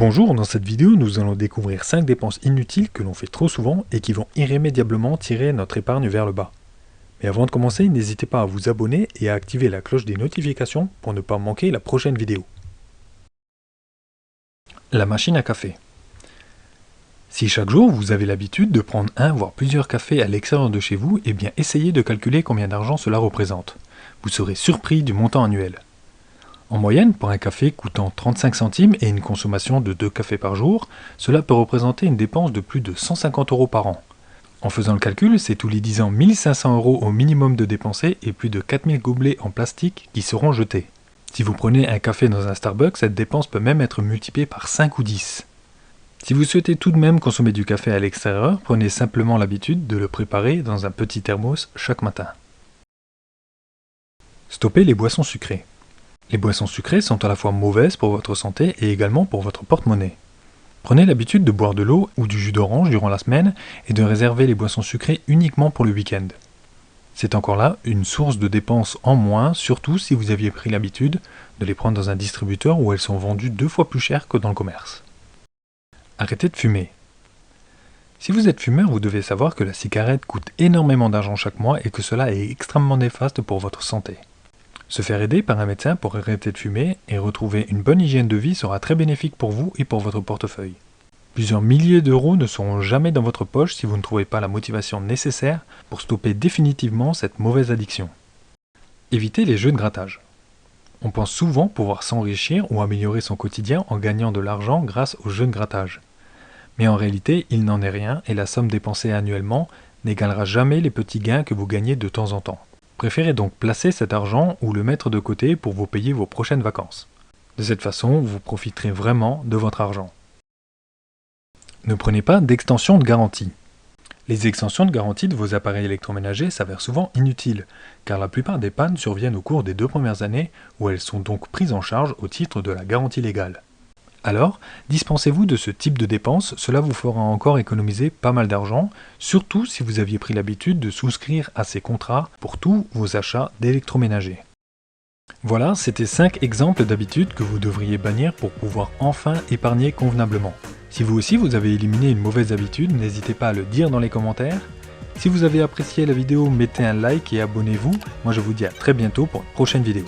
Bonjour, dans cette vidéo nous allons découvrir 5 dépenses inutiles que l'on fait trop souvent et qui vont irrémédiablement tirer notre épargne vers le bas. Mais avant de commencer, n'hésitez pas à vous abonner et à activer la cloche des notifications pour ne pas manquer la prochaine vidéo. La machine à café. Si chaque jour vous avez l'habitude de prendre un voire plusieurs cafés à l'extérieur de chez vous, eh bien essayez de calculer combien d'argent cela représente. Vous serez surpris du montant annuel. En moyenne, pour un café coûtant 35 centimes et une consommation de 2 cafés par jour, cela peut représenter une dépense de plus de 150 € par an. En faisant le calcul, c'est tous les 10 ans 1500 € au minimum de dépensés et plus de 4000 gobelets en plastique qui seront jetés. Si vous prenez un café dans un Starbucks, cette dépense peut même être multipliée par 5 ou 10. Si vous souhaitez tout de même consommer du café à l'extérieur, prenez simplement l'habitude de le préparer dans un petit thermos chaque matin. Stoppez les boissons sucrées. Les boissons sucrées sont à la fois mauvaises pour votre santé et également pour votre porte-monnaie. Prenez l'habitude de boire de l'eau ou du jus d'orange durant la semaine et de réserver les boissons sucrées uniquement pour le week-end. C'est encore là une source de dépenses en moins, surtout si vous aviez pris l'habitude de les prendre dans un distributeur où elles sont vendues 2 fois plus cher que dans le commerce. Arrêtez de fumer. Si vous êtes fumeur, vous devez savoir que la cigarette coûte énormément d'argent chaque mois et que cela est extrêmement néfaste pour votre santé. Se faire aider par un médecin pour arrêter de fumer et retrouver une bonne hygiène de vie sera très bénéfique pour vous et pour votre portefeuille. Plusieurs milliers d'euros ne seront jamais dans votre poche si vous ne trouvez pas la motivation nécessaire pour stopper définitivement cette mauvaise addiction. Évitez les jeux de grattage. On pense souvent pouvoir s'enrichir ou améliorer son quotidien en gagnant de l'argent grâce aux jeux de grattage. Mais en réalité, il n'en est rien et la somme dépensée annuellement n'égalera jamais les petits gains que vous gagnez de temps en temps. Préférez donc placer cet argent ou le mettre de côté pour vous payer vos prochaines vacances. De cette façon, vous profiterez vraiment de votre argent. Ne prenez pas d'extension de garantie. Les extensions de garantie de vos appareils électroménagers s'avèrent souvent inutiles, car la plupart des pannes surviennent au cours des 2 premières années où elles sont donc prises en charge au titre de la garantie légale. Alors, dispensez-vous de ce type de dépenses, cela vous fera encore économiser pas mal d'argent, surtout si vous aviez pris l'habitude de souscrire à ces contrats pour tous vos achats d'électroménager. Voilà, c'était 5 exemples d'habitudes que vous devriez bannir pour pouvoir enfin épargner convenablement. Si vous aussi vous avez éliminé une mauvaise habitude, n'hésitez pas à le dire dans les commentaires. Si vous avez apprécié la vidéo, mettez un like et abonnez-vous. Moi je vous dis à très bientôt pour une prochaine vidéo.